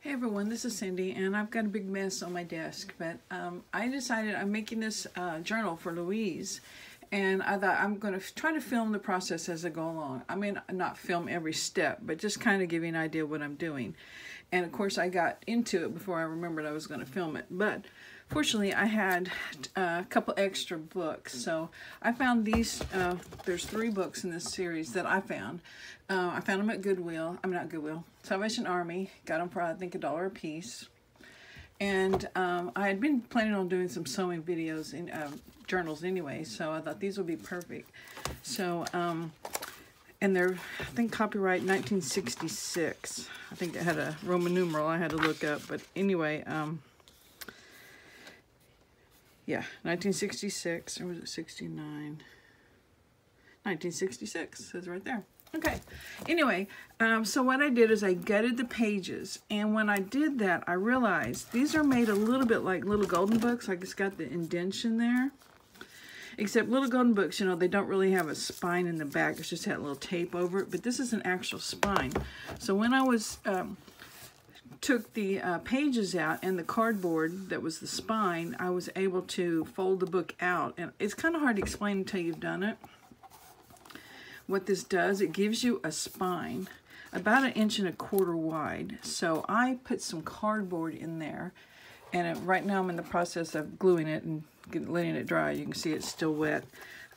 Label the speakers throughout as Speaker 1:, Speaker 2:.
Speaker 1: Hey everyone, this is Cindy, and I've got a big mess on my desk, but I decided I'm making this journal for Louise, and I thought I'm going to try to film the process as I go along. I mean, not film every step, but just kind of give you an idea of what I'm doing. And of course, I got into it before I remembered I was going to film it, but fortunately, I had a couple extra books. So I found these, there's 3 books in this series that I found. I found them at Goodwill, not Goodwill, Salvation Army. Got them for, I think, $1 a piece. And I had been planning on doing some sewing videos in journals anyway, so I thought these would be perfect. So, and they're, I think, copyright 1966. I think it had a Roman numeral I had to look up, but anyway, yeah, 1966, or was it 69? 1966, says right there. Okay, anyway, so what I did is I gutted the pages, and when I did that, I realized these are made a little bit like little golden books, like it's got the indentation there. Except little golden books, you know, they don't really have a spine in the back, it's just had a little tape over it, but this is an actual spine. So when I was, took the pages out and the cardboard that was the spine, I was able to fold the book out, and it's kind of hard to explain until you've done it. What this does, it gives you a spine about 1.25 inches wide. So I put some cardboard in there, and right now I'm in the process of gluing it and letting it dry. You can see it's still wet.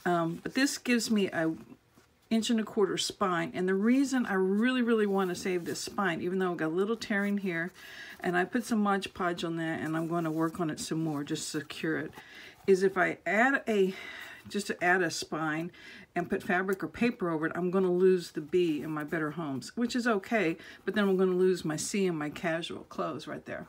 Speaker 1: But this gives me a 1.25 inch spine, and the reason I really want to save this spine, even though I've got a little tearing here, and I put some Mod Podge on that, and I'm going to work on it some more just to secure it, is if I add just to add a spine and put fabric or paper over it, I'm going to lose the B in my Better Homes, which is okay, but then I'm going to lose my C in my casual clothes right there.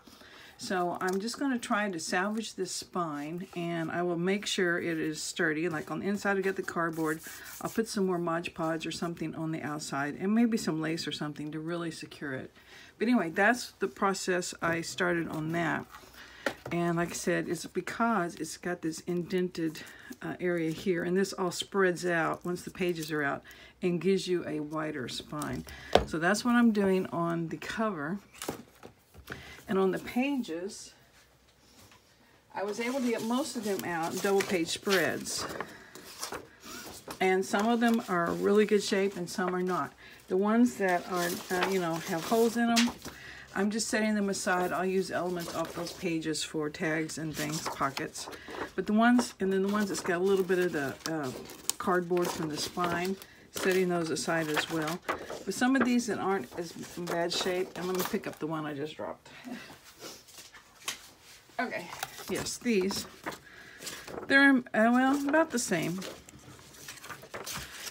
Speaker 1: So I'm just going to try to salvage this spine, and I will make sure it is sturdy. Like on the inside, I got the cardboard. I'll put some more Mod Podge or something on the outside, and maybe some lace or something to really secure it. But anyway, that's the process I started on that. And like I said, it's because it's got this indented area here, and this all spreads out once the pages are out and gives you a wider spine. So that's what I'm doing on the cover. And on the pages, I was able to get most of them out in double page spreads. And some of them are really good shape and some are not. The ones that are, you know, have holes in them, I'm just setting them aside. I'll use elements off those pages for tags and things, pockets. But the ones, and then the ones that's got a little bit of the cardboard from the spine, setting those aside as well. But some of these that aren't as in bad shape, and let me pick up the one I just dropped. Okay, yes, these, they're, well, about the same.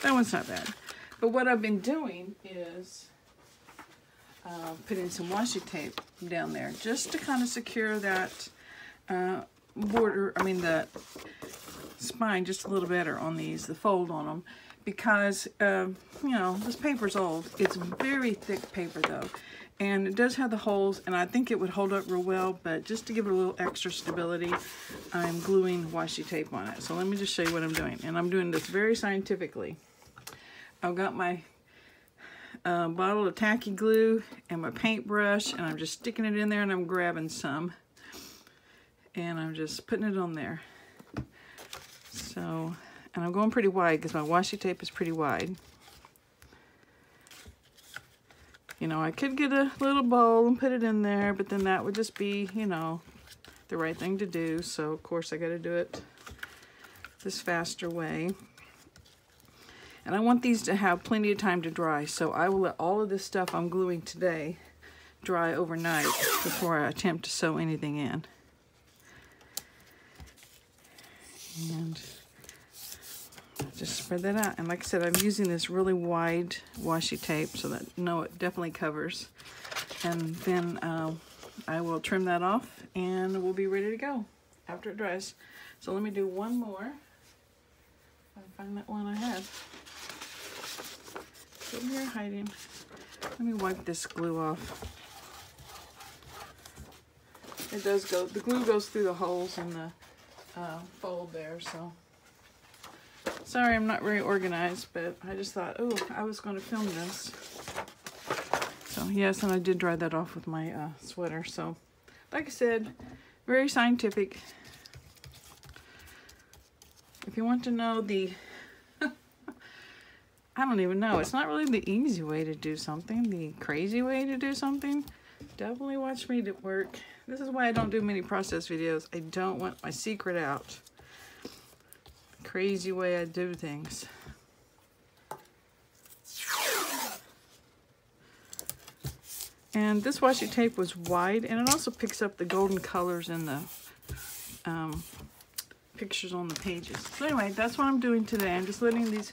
Speaker 1: That one's not bad. But what I've been doing is putting some washi tape down there just to kind of secure that border, I mean the spine just a little better on these, the fold on them, because you know, this paper's old. It's very thick paper though, and it does have the holes, and I think it would hold up real well, but just to give it a little extra stability, I'm gluing washi tape on it. So let me just show you what I'm doing, and I'm doing this very scientifically. I've got my bottle of tacky glue and my paintbrush, and I'm just sticking it in there, and I'm grabbing some, and I'm just putting it on there. So, and I'm going pretty wide because my washi tape is pretty wide. You know, I could get a little bowl and put it in there, but then that would just be, you know, the right thing to do. So of course I got to do it this faster way. And I want these to have plenty of time to dry, so I will let all of this stuff I'm gluing today dry overnight before I attempt to sew anything in. And just spread that out. And like I said, I'm using this really wide washi tape so that, no, it definitely covers. And then I will trim that off, and we'll be ready to go after it dries. So let me do one more. I find that one I had. Over here hiding. Let me wipe this glue off. It does go, the glue goes through the holes in the fold there, so. Sorry, I'm not very organized, but I just thought, oh, I was going to film this. So yes, and I did dry that off with my sweater. So like I said, very scientific. If you want to know the, I don't even know, it's not really the easy way to do something, the crazy way to do something, definitely watch me do work. This is why I don't do many process videos. I don't want my secret out. Crazy way I do things. And this washi tape was wide, and it also picks up the golden colors in the pictures on the pages. So anyway, that's what I'm doing today. I'm just letting these,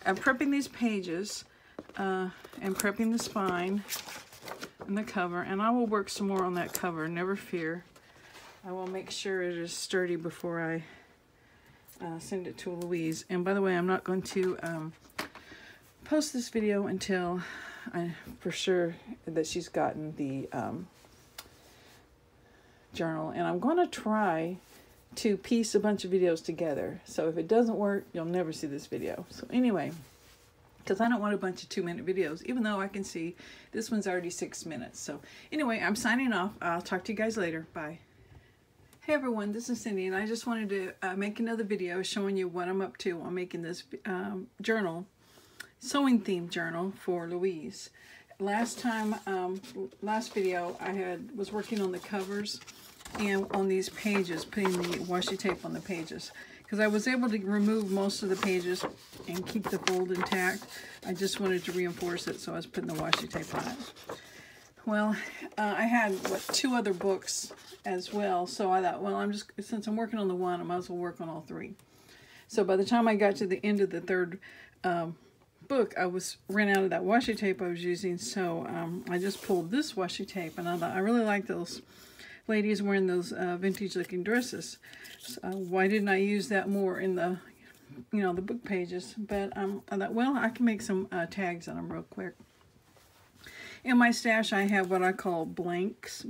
Speaker 1: I'm prepping these pages and prepping the spine and the cover, and I will work some more on that cover, never fear. I will make sure it is sturdy before I send it to Louise. And by the way, I'm not going to post this video until for sure that she's gotten the journal, and I'm going to try to piece a bunch of videos together. So if it doesn't work, you'll never see this video. So anyway, because I don't want a bunch of 2-minute videos, even though I can see this one's already 6 minutes. So anyway, I'm signing off. I'll talk to you guys later. Bye. Hey everyone, this is Cindy, and I just wanted to make another video showing you what I'm up to on making this journal, sewing themed journal for Louise. Last time, last video, I was working on the covers and on these pages, putting the washi tape on the pages, because I was able to remove most of the pages and keep the fold intact. I just wanted to reinforce it, so I was putting the washi tape on it. Well, I had, what, 2 other books as well, so I thought, well, since I'm working on the one, I might as well work on all 3. So by the time I got to the end of the 3rd book, I ran out of that washi tape I was using, so I just pulled this washi tape, and I thought, I really like those ladies wearing those vintage looking dresses. So, why didn't I use that more in the, the book pages? But I thought, well, I can make some tags on them real quick. In my stash, I have what I call blanks,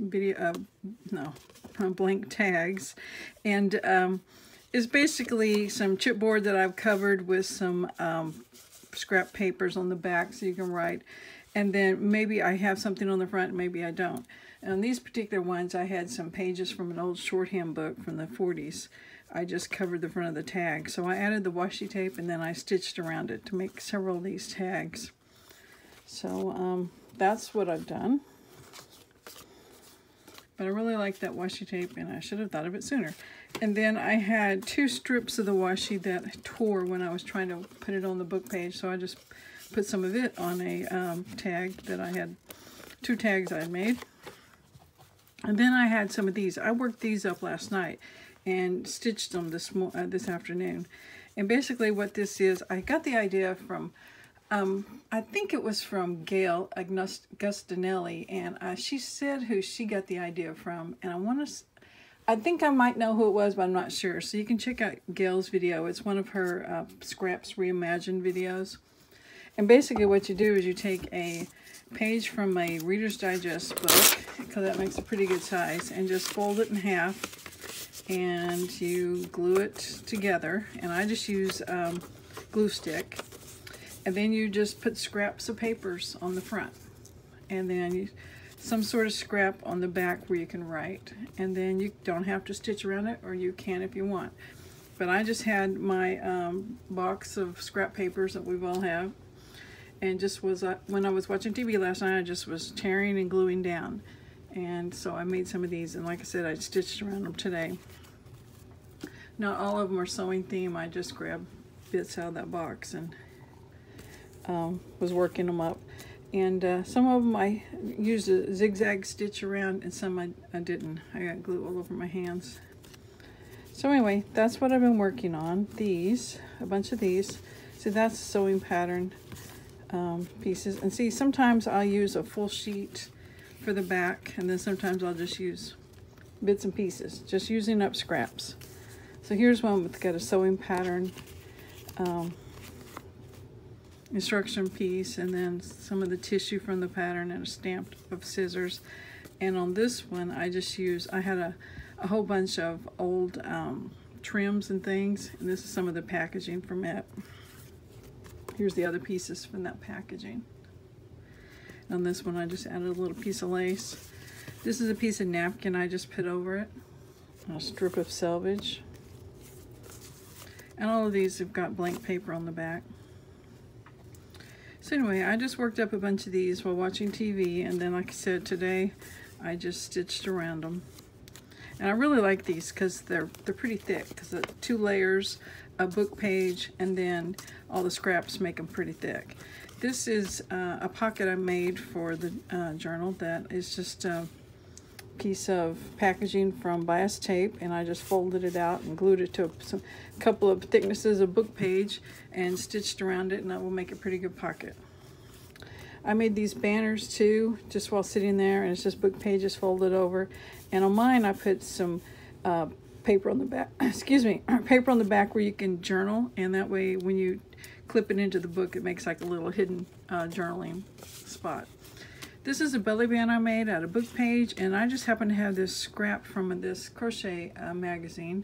Speaker 1: blank tags, and it's basically some chipboard that I've covered with some scrap papers on the back so you can write, and then maybe I have something on the front, maybe I don't. And on these particular ones, I had some pages from an old shorthand book from the 40s. I just covered the front of the tag, so I added the washi tape and then I stitched around it to make several of these tags. So that's what I've done. But I really like that washi tape, and I should have thought of it sooner. And then I had 2 strips of the washi that tore when I was trying to put it on the book page, so I just put some of it on a tag that I had, 2 tags I had made. And then I had some of these. I worked these up last night and stitched them this afternoon. And basically what this is, I got the idea from, I think it was from Gail Agustinelli, and she said who she got the idea from, and I think I might know who it was, but I'm not sure. So you can check out Gail's video. It's one of her Scraps Reimagined videos. And basically what you do is you take a page from a Reader's Digest book, because that makes a pretty good size, and just fold it in half, and you glue it together. And I just use glue stick. And then you just put scraps of papers on the front, and then some sort of scrap on the back where you can write. And then you don't have to stitch around it, or you can if you want. But I just had my box of scrap papers that we all have, and just when I was watching TV last night, I just was tearing and gluing down. And so I made some of these, and like I said, I stitched around them today. Not all of them are sewing theme. I just grabbed bits out of that box and was working them up. And some of them I used a zigzag stitch around, and some I didn't. I got glue all over my hands. So anyway, that's what I've been working on. These, a bunch of these. See, that's sewing pattern pieces. And see, sometimes I'll use a full sheet for the back, and then sometimes I'll just use bits and pieces, just using up scraps. So here's one with got a sewing pattern instruction piece, and then some of the tissue from the pattern, and a stamp of scissors. And on this one, I had a whole bunch of old trims and things, and this is some of the packaging from it. Here's the other pieces from that packaging. On this one, I just added a little piece of lace. This is a piece of napkin I just put over it. A strip of selvage. And all of these have got blank paper on the back. So anyway, I just worked up a bunch of these while watching TV, and then like I said, today I just stitched around them. And I really like these because they're pretty thick, because the 2 layers, a book page, and then all the scraps make them pretty thick. This is a pocket I made for the journal that is just a piece of packaging from bias tape, and I just folded it out and glued it to a couple of thicknesses of book page and stitched around it, and that will make a pretty good pocket. I made these banners too, just while sitting there, and it's just book pages folded over. And on mine, I put some paper on the back, excuse me, paper on the back where you can journal, and that way when you clip it into the book, it makes like a little hidden journaling spot. This is a belly band I made out of book page, and I just happen to have this scrap from this crochet magazine.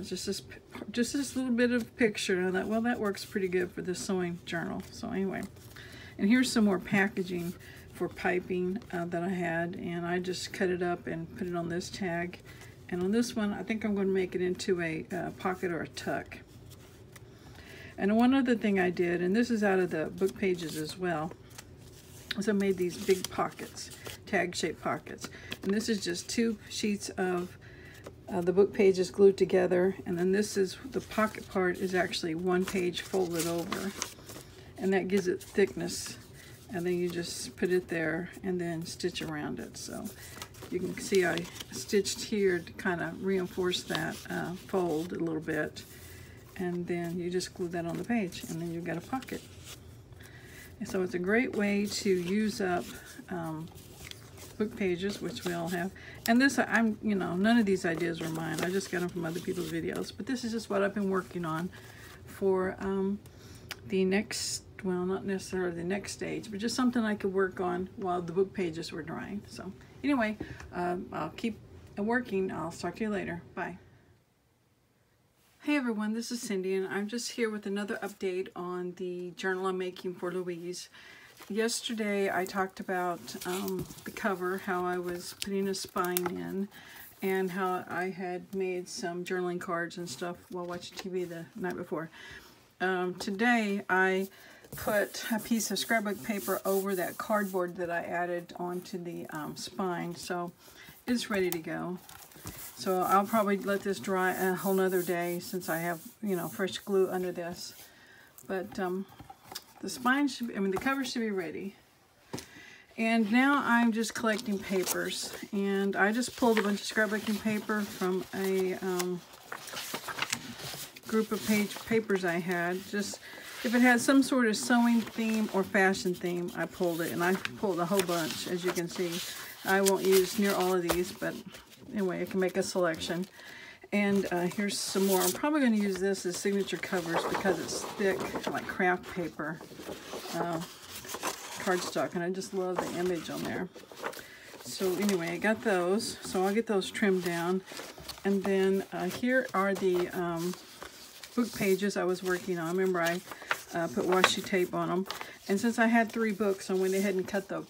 Speaker 1: Just this little bit of picture, and I thought, well, that works pretty good for this sewing journal. So anyway. And here's some more packaging for piping that I had, and I just cut it up and put it on this tag. And on this one, I think I'm going to make it into a pocket or a tuck. And one other thing I did, and this is out of the book pages as well, is I made these big pockets, tag-shaped pockets. And this is just 2 sheets of the book pages glued together, and then this is the pocket part is actually 1 page folded over. And that gives it thickness, and then you just put it there and then stitch around it. So you can see I stitched here to kind of reinforce that fold a little bit, and then you just glue that on the page, and then you've got a pocket. And so it's a great way to use up book pages, which we all have. And this, none of these ideas were mine. I just got them from other people's videos, but this is just what I've been working on for the next, well, not necessarily the next stage, but just something I could work on while the book pages were drying. So anyway, I'll keep working. I'll talk to you later. Bye. Hey everyone, this is Cindy, and I'm just here with another update on the journal I'm making for Louise. Yesterday I talked about the cover, how I was putting a spine in, and how I had made some journaling cards and stuff while watching TV the night before. Today I put a piece of scrapbook paper over that cardboard that I added onto the spine, so it's ready to go. So I'll probably let this dry a whole nother day since I have, fresh glue under this. But the spine should be, the cover should be ready. And now I'm just collecting papers, and I just pulled a bunch of scrapbooking paper from a group of papers I had. Just if it had some sort of sewing theme or fashion theme, I pulled it, and I pulled a whole bunch, as you can see. I won't use near all of these, but anyway, I can make a selection. And here's some more. I'm probably going to use this as signature covers because it's thick, like craft paper, cardstock, and I just love the image on there. So anyway, I got those, so I'll get those trimmed down. And then here are the book pages I was working on. Remember, I put washi tape on them. And since I had 3 books, I went ahead and cut the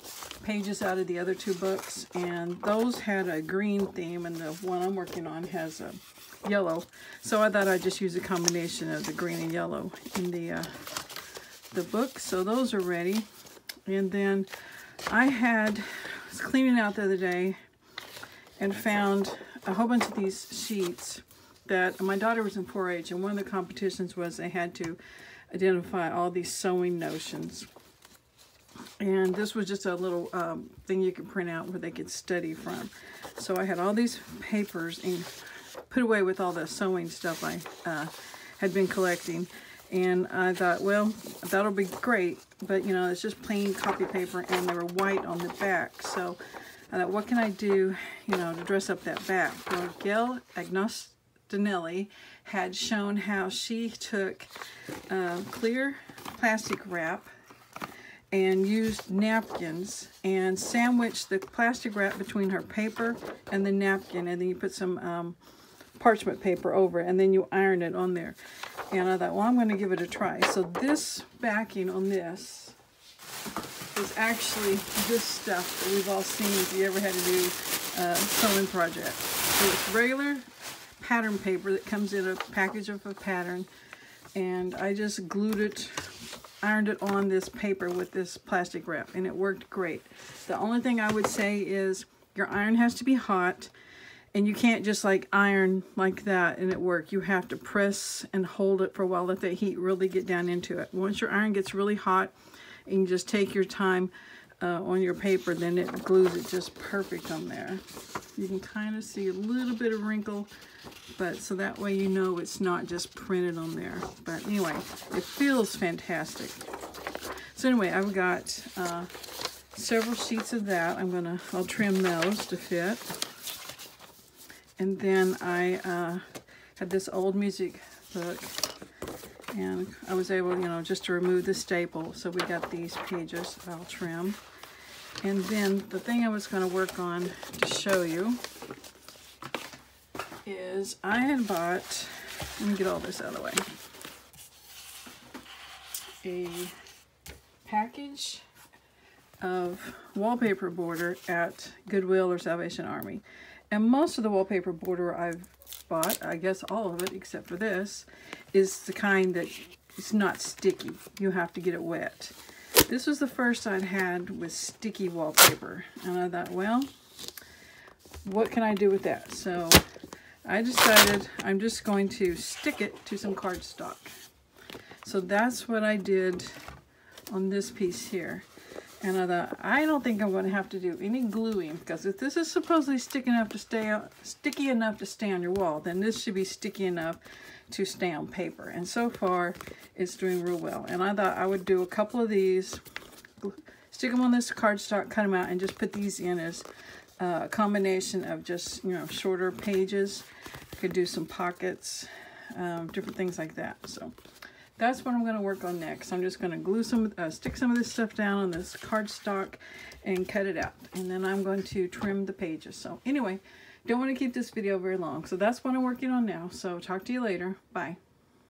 Speaker 1: pages out of the other 2 books, and those had a green theme, and the one I'm working on has a yellow. So I thought I'd just use a combination of the green and yellow in the book. So those are ready. And then I was cleaning out the other day and found a whole bunch of these sheets that my daughter was in 4-H, and one of the competitions was they had to identify all these sewing notions. And this was just a little thing you could print out where they could study from. So I had all these papers and put away with all the sewing stuff I had been collecting. And I thought, well, that'll be great, but it's just plain copy paper, and they were white on the back. So I thought, what can I do, to dress up that back? Well, Gail Agnostinelli had shown how she took clear plastic wrap and used napkins and sandwiched the plastic wrap between her paper and the napkin, and then you put some parchment paper over it, and then you iron it on there. And I thought, well, I'm going to give it a try. So this backing on this is actually this stuff that we've all seen if you ever had to do a sewing project. So it's regular pattern paper that comes in a package of a pattern, and I just glued it, ironed it on this paper with this plastic wrap, and it worked great. The only thing I would say is your iron has to be hot, and you can't just like iron like that and it work. You have to press and hold it for a while, let that heat really get down into it. Once your iron gets really hot and you just take your time on your paper, then it glues it just perfect on there. You can kind of see a little bit of wrinkle, but so that way you know it's not just printed on there. But anyway, it feels fantastic. So anyway, I've got several sheets of that. I'll trim those to fit. And then I had this old music book, and I was able, you know, just to remove the staple. So we got these pages I'll trim. And then the thing I was going to work on to show you is I had bought, let me get all this out of the way, a package of wallpaper border at Goodwill or Salvation Army. And most of the wallpaper border I've bought, I guess all of it except for this, is the kind that it's not sticky. You have to get it wet. This was the first I'd had with sticky wallpaper. And I thought, well, what can I do with that? So I decided I'm just going to stick it to some cardstock. So that's what I did on this piece here. And I thought, I don't think I'm going to have to do any gluing, because if this is supposedly sticky enough to stay on your wall, then this should be sticky enough to stay on paper. And so far, it's doing real well. And I thought I would do a couple of these, stick them on this cardstock, cut them out, and just put these in as a combination of just, you know, shorter pages. I could do some pockets, different things like that. So that's what I'm going to work on next. I'm just going to glue stick some of this stuff down on this cardstock and cut it out. And then I'm going to trim the pages. So anyway, don't want to keep this video very long. So that's what I'm working on now. So talk to you later. Bye.